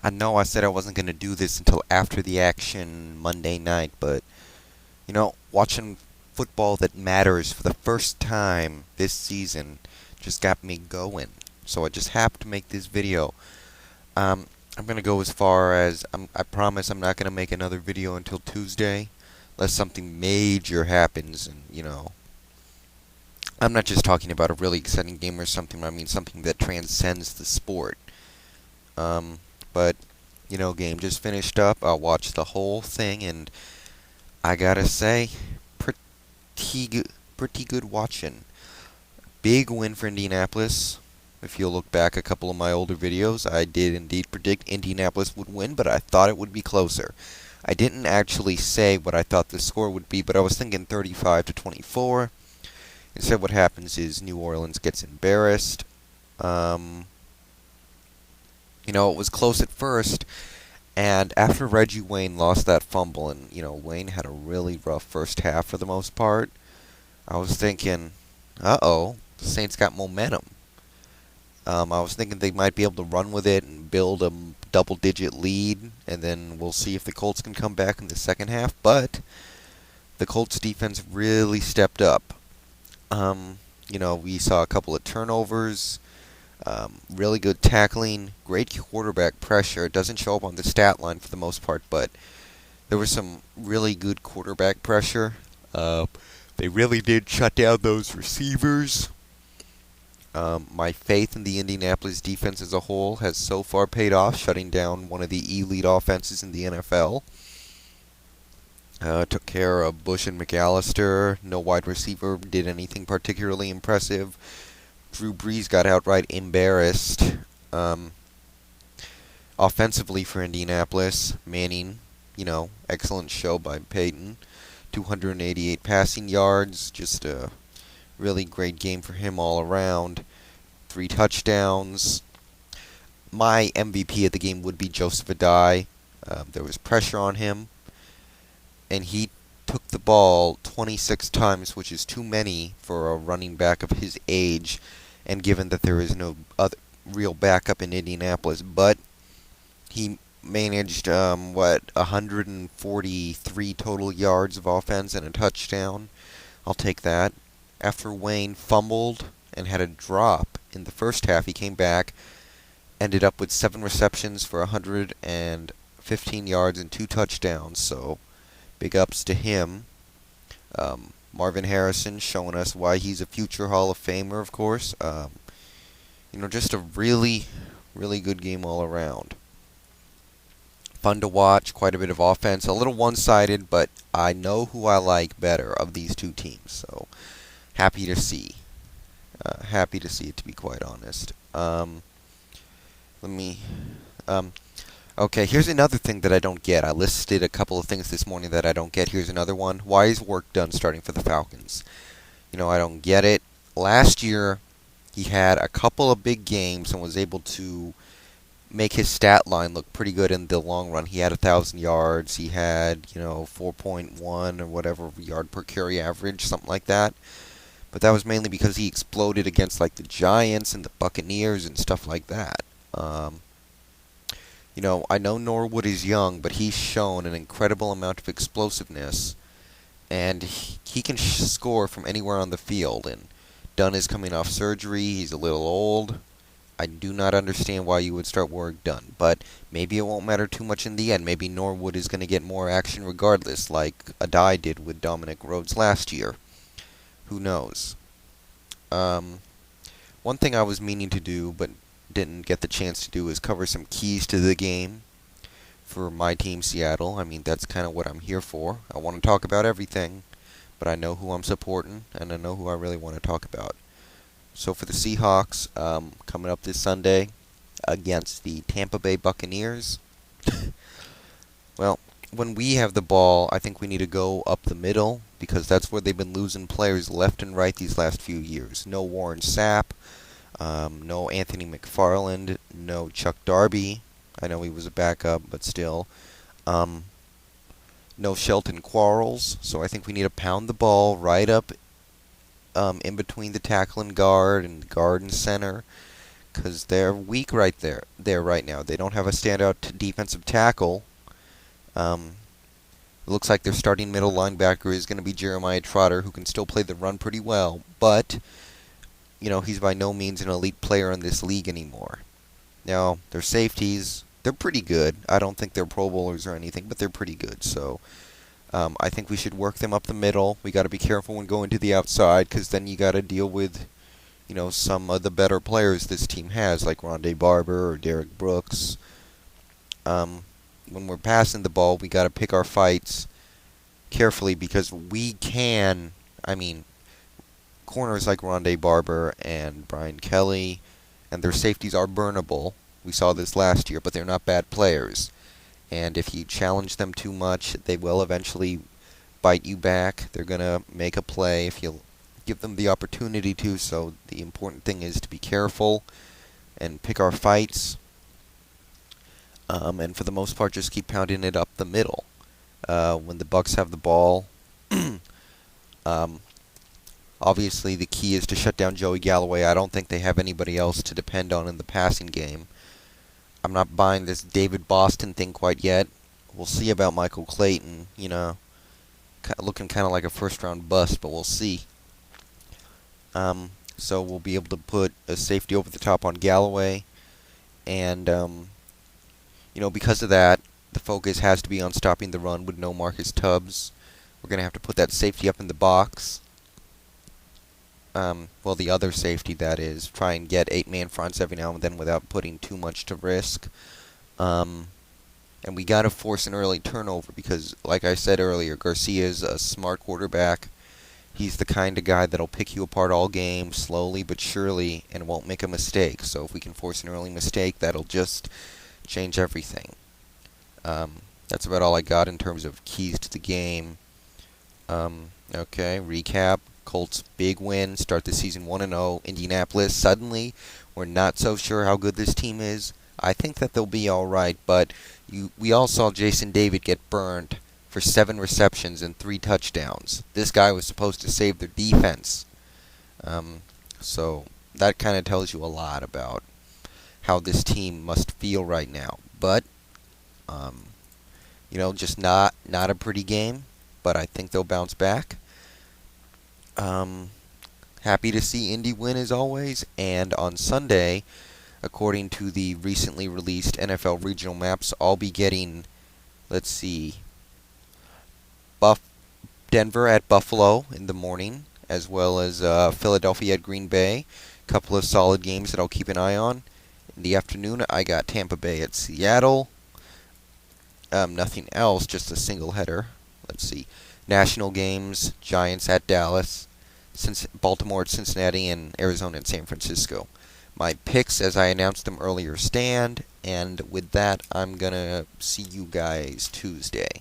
I know I said I wasn't going to do this until after the action Monday night, but, watching football that matters for the first time this season just got me going. So I just have to make this video. I'm going to go as far as, I promise I'm not going to make another video until Tuesday, unless something major happens, and, I'm not just talking about a really exciting game or something, I mean something that transcends the sport. Um, but, game just finished up. I watched the whole thing, and I gotta say, pretty good watching. Big win for Indianapolis. If you'll look back a couple of my older videos, I did indeed predict Indianapolis would win, but I thought it would be closer. I didn't actually say what I thought the score would be, but I was thinking 35 to 24. Instead, what happens is New Orleans gets embarrassed. Um, it was close at first, and after Reggie Wayne lost that fumble, and, Wayne had a really rough first half for the most part, I was thinking, uh-oh, the Saints got momentum. I was thinking they might be able to run with it and build a double-digit lead, and then we'll see if the Colts can come back in the second half, but the Colts defense really stepped up. We saw a couple of turnovers, really good tackling, great quarterback pressure. It doesn't show up on the stat line for the most part, but there was some really good quarterback pressure. They really did shut down those receivers. My faith in the Indianapolis defense as a whole has so far paid off, shutting down one of the elite offenses in the NFL. Took care of Bush and McAllister. No wide receiver did anything particularly impressive. Drew Brees got outright embarrassed. Offensively for Indianapolis, Manning, excellent show by Peyton. 288 passing yards, just a really great game for him all around. 3 touchdowns. My MVP of the game would be Joseph Adai. There was pressure on him, and he took the ball 26 times, which is too many for a running back of his age, and given that there is no other real backup in Indianapolis. But he managed, 143 total yards of offense and a touchdown. I'll take that. After Wayne fumbled and had a drop in the first half, he came back, ended up with 7 receptions for 115 yards and 2 touchdowns, so big ups to him. Marvin Harrison showing us why he's a future Hall of Famer, of course. Just a really, really good game all around. Fun to watch, quite a bit of offense, a little one-sided, but I know who I like better of these two teams, so happy to see. Happy to see it, to be quite honest. Okay, here's another thing that I don't get. I listed a couple of things this morning that I don't get. Here's another one. Why is work done starting for the Falcons? I don't get it. Last year, he had a couple of big games and was able to make his stat line look pretty good in the long run. He had 1,000 yards. He had, 4.1 or whatever yard per carry average, something like that. But that was mainly because he exploded against like the Giants and the Buccaneers and stuff like that. I know Norwood is young, but he's shown an incredible amount of explosiveness, and he can score from anywhere on the field. And Dunn is coming off surgery. He's a little old. I do not understand why you would start Warwick Dunn, but maybe it won't matter too much in the end. Maybe Norwood is going to get more action regardless, like Adai did with Dominic Rhodes last year. Who knows? One thing I was meaning to do, but didn't get the chance to do, is cover some keys to the game for my team, Seattle. I mean, that's kind of what I'm here for. I want to talk about everything, but I know who I'm supporting, and I know who I really want to talk about. So for the Seahawks, coming up this Sunday against the Tampa Bay Buccaneers, well, when we have the ball, I think we need to go up the middle, because that's where they've been losing players left and right these last few years. No Warren Sapp, no Anthony McFarland, no Chuck Darby. I know he was a backup, but still. No Shelton Quarles, so I think we need to pound the ball right up in between the tackle and guard and center. because they're weak right there right now. They don't have a standout defensive tackle. Um, it looks like their starting middle linebacker is going to be Jeremiah Trotter, who can still play the run pretty well, but he's by no means an elite player in this league anymore. Now, their safeties, they're pretty good. I don't think they're Pro Bowlers or anything, but they're pretty good. So I think we should work them up the middle. We got to be careful when going to the outside, because then you got to deal with some of the better players this team has, like Rondé Barber or Derek Brooks. When we're passing the ball, we got to pick our fights carefully, because we can, corners like Rondé Barber and Brian Kelly and their safeties are burnable. We saw this last year, but they're not bad players. And if you challenge them too much, they will eventually bite you back. They're going to make a play if you give them the opportunity to. So the important thing is to be careful and pick our fights. And for the most part, just keep pounding it up the middle. When the Bucks have the ball, obviously the key is to shut down Joey Galloway. I don't think they have anybody else to depend on in the passing game. I'm not buying this David Boston thing quite yet. We'll see about Michael Clayton, looking kind of like a first-round bust, but we'll see. So we'll be able to put a safety over the top on Galloway, and because of that, the focus has to be on stopping the run with no Marcus Tubbs. We're going to have to put that safety up in the box. The other safety, that is. Try and get 8-man fronts every now and then without putting too much to risk. And we got to force an early turnover because, like I said earlier, Garcia's a smart quarterback. He's the kind of guy that'll pick you apart all game, slowly but surely, and won't make a mistake. So if we can force an early mistake, that'll just change everything. That's about all I got in terms of keys to the game. Okay, recap. Colts big win, start the season 1-0. Indianapolis, suddenly, we're not so sure how good this team is. I think that they'll be all right, but we all saw Jason David get burned for 7 receptions and 3 touchdowns. This guy was supposed to save their defense. So that kind of tells you a lot about how this team must feel right now. But, just not a pretty game, but I think they'll bounce back. Happy to see Indy win as always, and on Sunday, according to the recently released NFL regional maps, I'll be getting, Denver at Buffalo in the morning, as well as Philadelphia at Green Bay. A couple of solid games that I'll keep an eye on. In the afternoon, I got Tampa Bay at Seattle. Nothing else, just a single header. National games, Giants at Dallas, Baltimore at Cincinnati, and Arizona at San Francisco. My picks, as I announced them earlier, stand, and with that, I'm going to see you guys Tuesday.